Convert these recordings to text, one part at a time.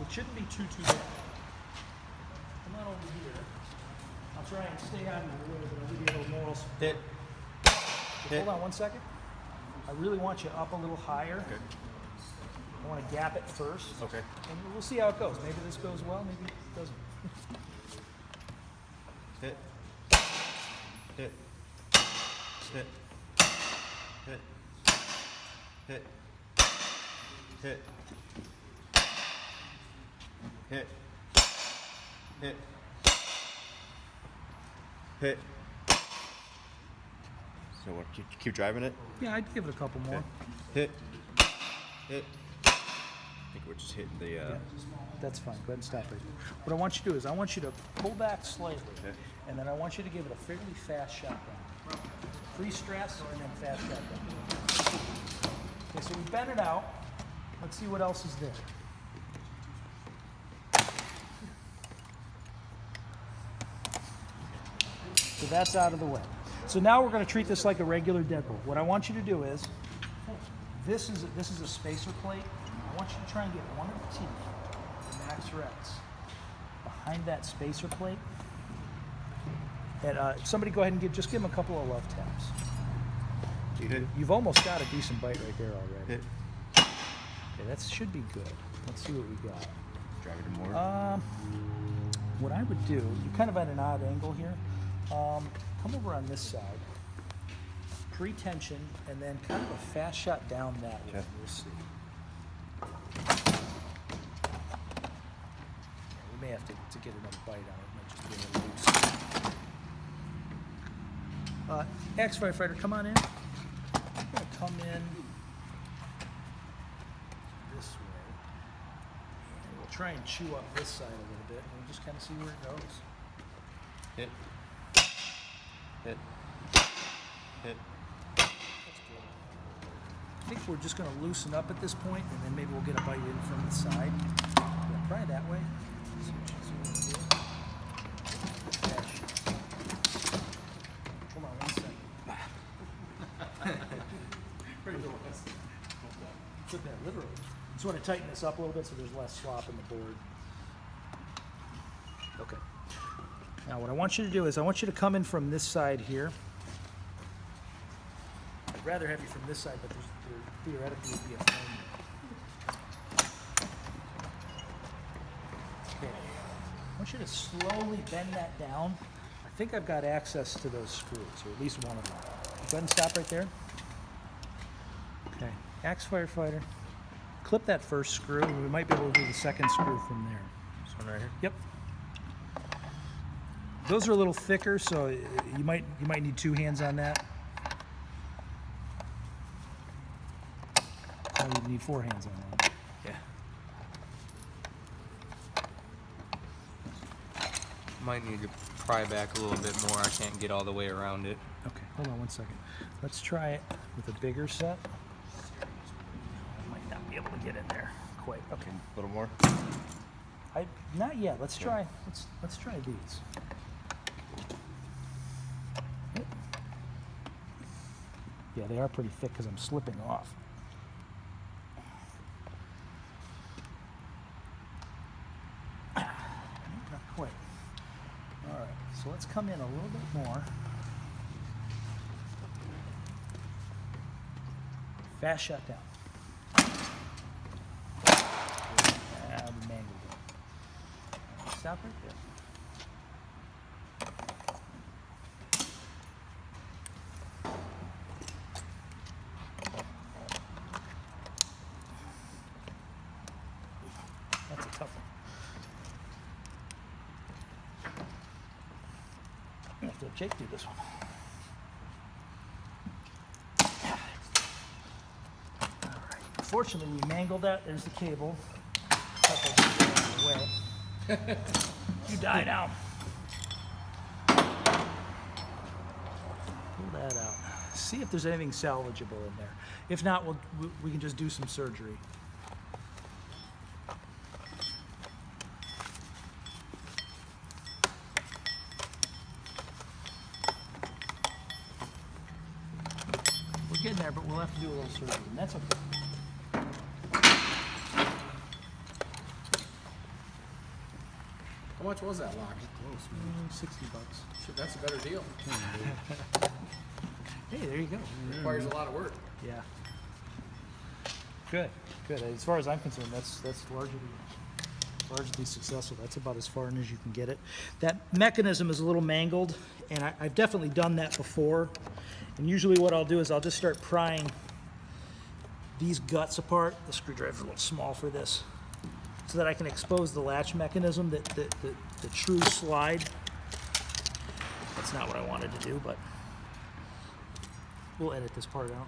It shouldn't be too bad. Come on over here. I'll try and stay out of your way, but I'll give you a little moral support. Hit. Hold on 1 second. I really want you up a little higher. Okay. I want to gap it first. Okay. And we'll see how it goes. Maybe this goes well, maybe it doesn't. Hit. Hit. Hit. Hit. Hit. Hit. Hit. Hit. Hit. So what? Keep driving it? Yeah, I'd give it a couple more. Hit. Hit. I think we're just hitting the. Yeah, that's fine. Go ahead and stop right there. What I want you to do is I want you to pull back slightly, and then I want you to give it a fairly fast shot down. Pre-stress and then fast shot down. Okay, so we bent it out. Let's see what else is there. So that's out of the way. So now we're going to treat this like a regular deadbolt. What I want you to do is, this is a spacer plate. I want you to try and get one of the teeth, the Max Rex, behind that spacer plate. And somebody go ahead and just give him a couple of love taps. You've almost got a decent bite right there already. Okay, that should be good. Let's see what we got. Drive it more. What I would do, you're kind of at an odd angle here. Come over on this side, pre-tension, and then kind of a fast shot down that way. Okay. We'll see. We may have to get another bite on it. It might just be a little loose. Ex-firefighter, come on in. I'm going to come in this way, and we'll try and chew up this side a little bit, and we'll just kind of see where it goes. Hit. Hit. Hit. That's good. I think we're just going to loosen up at this point, and then maybe we'll get a bite in from the side. Yeah, try that way. See what you do. Hold on 1 second. Put that literally. Just want to tighten this up a little bit so there's less slop in the board. Okay. Now what I want you to do is I want you to come in from this side here. I'd rather have you from this side, but there theoretically would be a frame. Okay. I want you to slowly bend that down. I think I've got access to those screws, or at least one of them. Go ahead and stop right there. Okay. Axe firefighter. Clip that first screw, and we might be able to do the second screw from there. This one right here? Yep. Those are a little thicker, so you might need 2 hands on that. Oh, you need 4 hands on that. Yeah. Might need to pry back a little bit more. I can't get all the way around it. Okay, hold on 1 second. Let's try it with a bigger set. I might not be able to get in there quite. Okay. A little more? Not yet. Let's try. Let's try these. Yeah, they are pretty thick because I'm slipping off. Not quite. All right, so let's come in a little bit more. Fast shut down. Ah, we mangled it. Stop right there. That's a tough one. I have to have Jake do this one. All right. Unfortunately, we mangled that. There's the cable. Couple of way. You die now. Pull that out. See if there's anything salvageable in there. If not, we can just do some surgery. We're getting there, but we'll have to do a little surgery, and that's okay. How much was that lock? 60 bucks. Shit, that's a better deal. Hey, there you go. Requires a lot of work. Yeah. Good, good. As far as I'm concerned, that's largely successful. That's about as far in as you can get it. That mechanism is a little mangled, and I've definitely done that before. And usually what I'll do is I'll just start prying these guts apart. The screwdriver's a little small for this, so that I can expose the latch mechanism, the true slide. That's not what I wanted to do, but we'll edit this part out.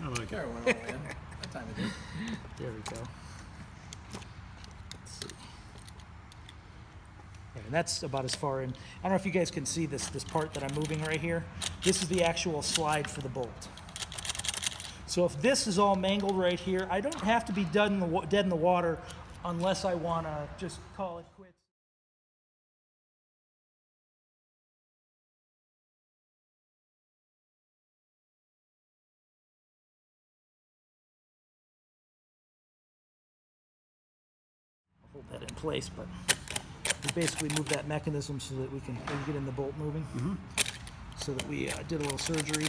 I like it. Went all in. That time of day. There we go. Let's see. Yeah, and that's about as far in. I don't know if you guys can see this part that I'm moving right here. This is the actual slide for the bolt. So if this is all mangled right here, I don't have to be dead in the water unless I want to just call it quits. Hold that in place, but we basically move that mechanism so that we can get in the bolt moving. So that we did a little surgery